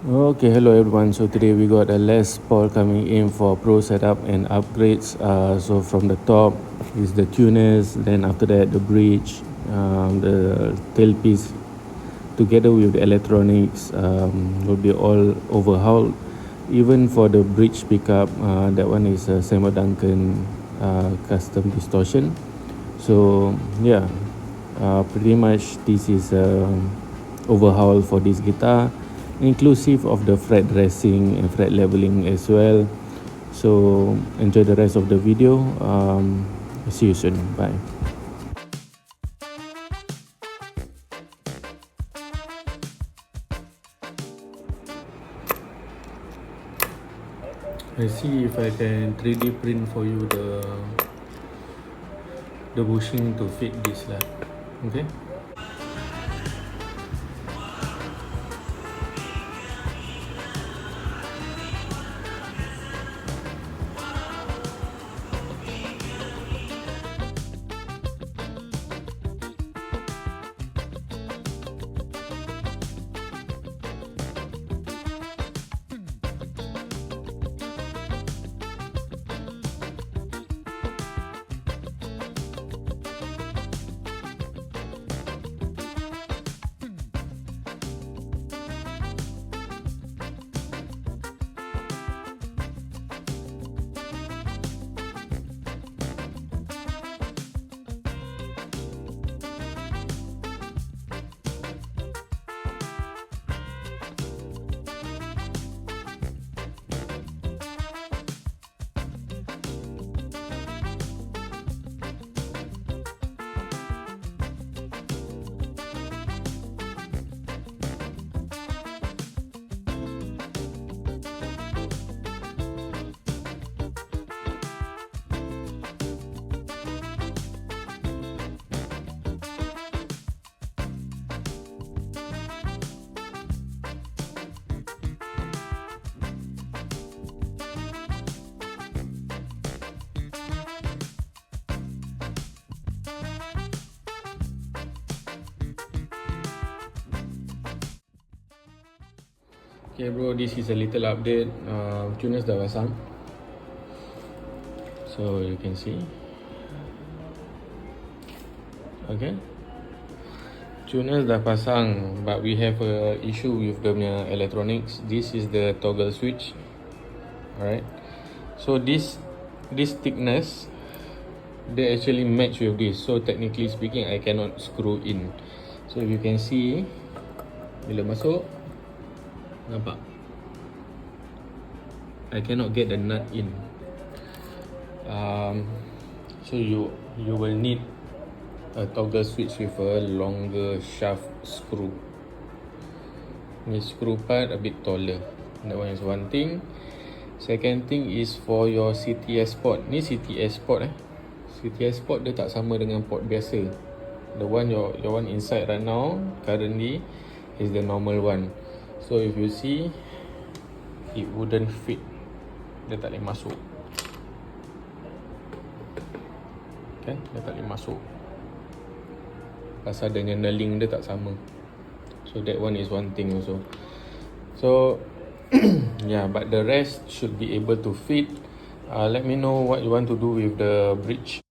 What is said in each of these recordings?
Okay, hello everyone. So today we got a Les Paul coming in for pro setup and upgrades. So from the top is the tuners, then after that the bridge, the tailpiece, together with the electronics, will be all overhauled. Even for the bridge pickup, that one is a seymour duncan custom distortion. So yeah, pretty much this is overhaul for this guitar, inclusive of the fret dressing and fret leveling as well. So enjoy the rest of the video. See you soon. Bye. I see if I can 3D print for you the bushing to fit this lah. Okay. Okay bro, this is a little update. Tuners dah pasang, so you can see. Okay, tuners dah pasang, but we have a issue with the electronics. This is the toggle switch. Alright, so this thickness, they actually match with this. So technically speaking, I cannot screw in. So if you can see, bila masuk, nampak, I cannot get the nut in. So you will need a toggle switch with a longer shaft screw. This screw part a bit taller. That one is one thing. Second thing is for your CTS port. Ni CTS port CTS port dia tak sama dengan port biasa. The one your one inside right now currently is the normal one. So if you see, it wouldn't fit. Dia tak boleh masuk. Kan? Dia tak boleh masuk. Pasal dengan nailing dia tak sama. So that one is one thing also. So yeah, but the rest should be able to fit. Let me know what you want to do with the bridge.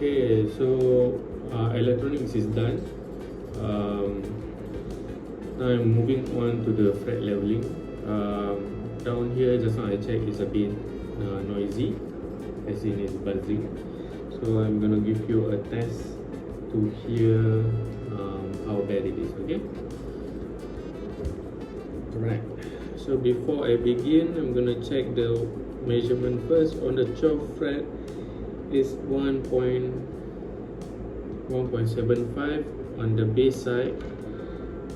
Okay, so electronics is done. Now I'm moving on to the fret leveling. Down here, just now I checked, it's a bit noisy, as in it's buzzing. So I'm gonna give you a test to hear how bad it is. Okay. Right. So before I begin, I'm gonna check the measurement first. On the 12th fret is 1.75 on the bass side,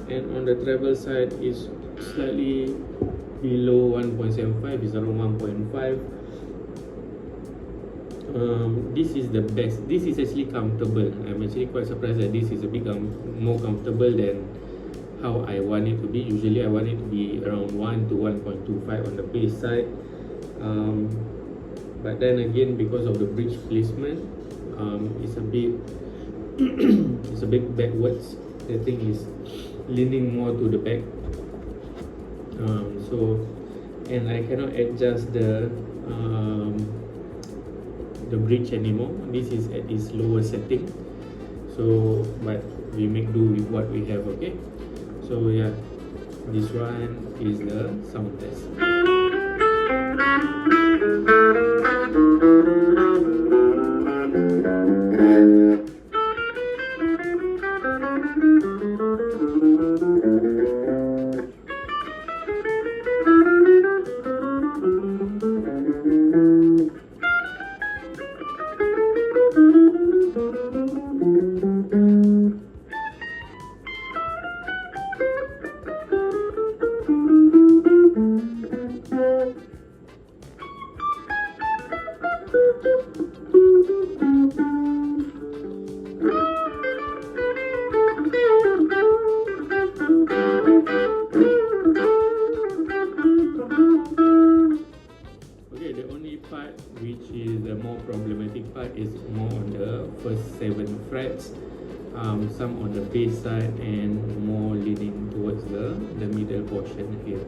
and on the treble side is slightly below 1.75, is around 1.5. This is the best. This is actually comfortable. I'm actually quite surprised that this is a bit more comfortable than how I want it to be. Usually I want it to be around 1 to 1.25 on the bass side. But then again, because of the bridge placement, it's a bit it's a bit backwards. The thing is leaning more to the back. And I cannot adjust the bridge anymore. This is at its lower setting. So, but we make do with what we have. Okay. So yeah, this one is the sound test. Which is the more problematic part is more on the first 7 frets, some on the bass side and more leaning towards the middle portion here.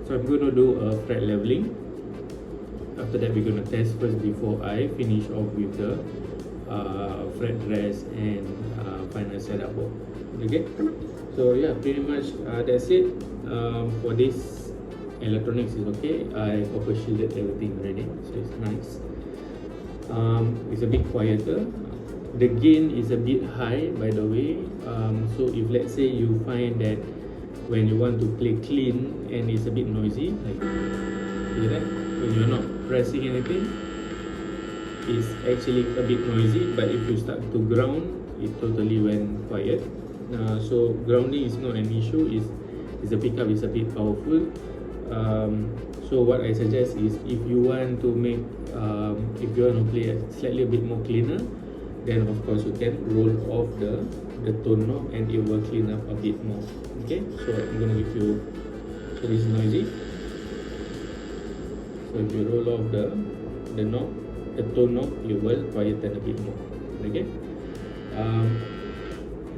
So I'm going to do a fret leveling. After that we're going to test first before I finish off with the fret rest and final setup work. Okay, so yeah, pretty much that's it for this. Electronics is okay. I copper shielded everything already, so it's nice. It's a bit quieter. The gain is a bit high, by the way. So if let's say you find that when you want to play clean and it's a bit noisy, like hear that, when you're not pressing anything, it's actually a bit noisy. But if you start to ground, it totally went quiet. So grounding is not an issue. Is the pickup is a bit powerful. So what I suggest is, if you want to make if you want to play slightly a bit more cleaner, then of course you can roll off the tone knob and it will clean up a bit more. Okay, so I'm gonna give you, so this is noisy. So if you roll off the knob, the tone knob, you will quieten a bit more. Okay,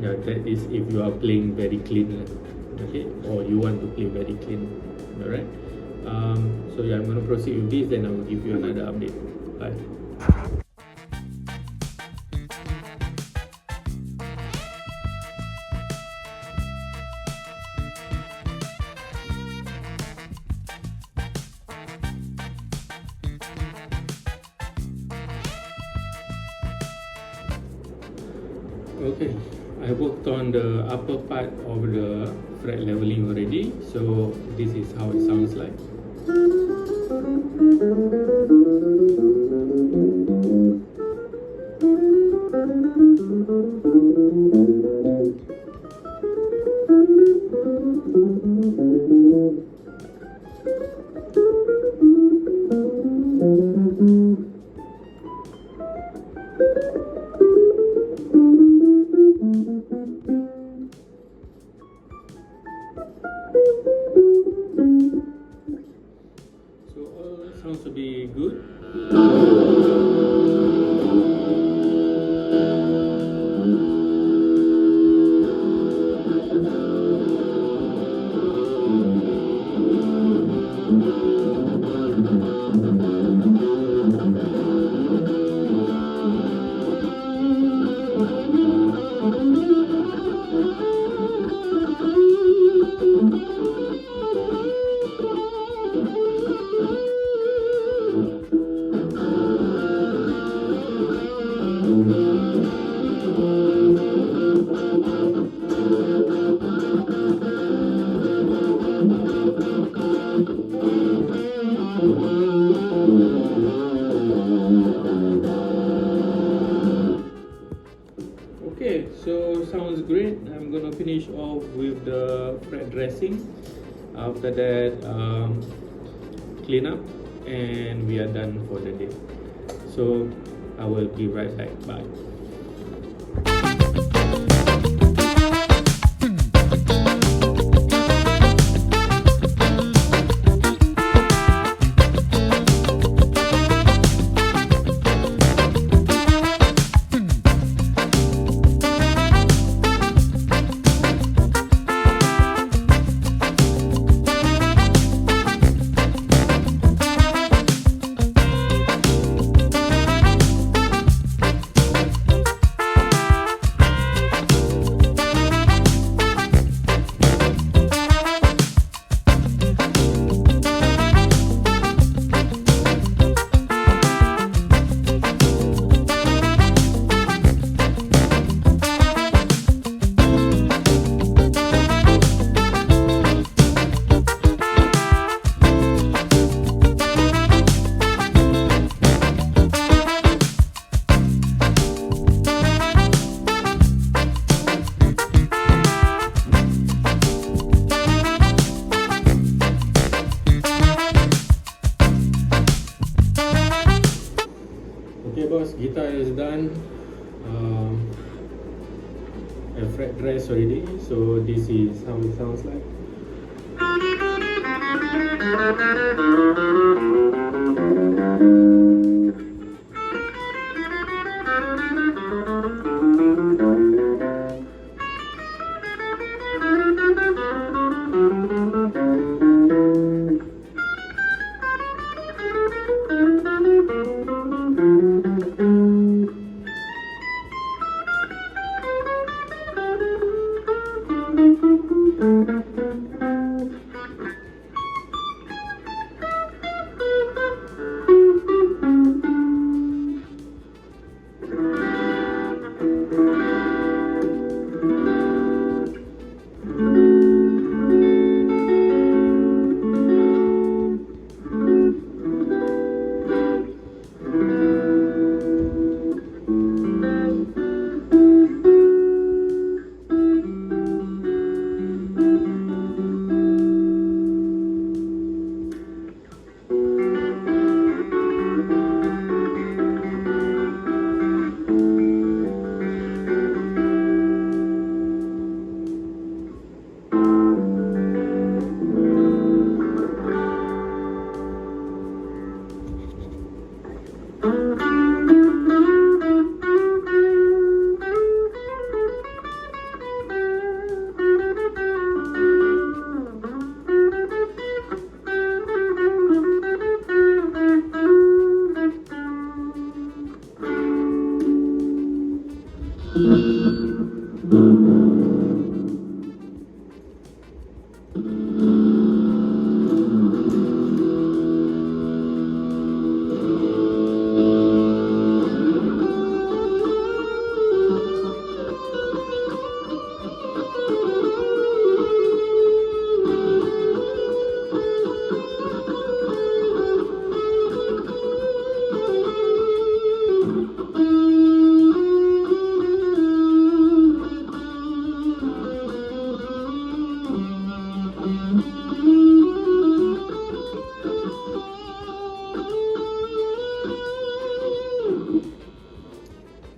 yeah, that is if you are playing very clean, okay, or you want to play very clean. Alright, so yeah, I'm going to proceed with this, then I will give you another update. Bye. Okay, I worked on the upper part of the fret leveling already, so this is how it sounds like. Sounds to be good. Okay, so sounds great. I'm gonna finish off with the fret dressing. After that, clean up, and we are done for the day. So I will be right back. Bye. Okay boss, guitar is done. I fret dress already, so this is how it sounds like.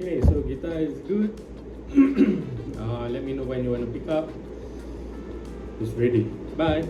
Okay, so guitar is good. Let me know when you want to pick up. It's ready. Bye.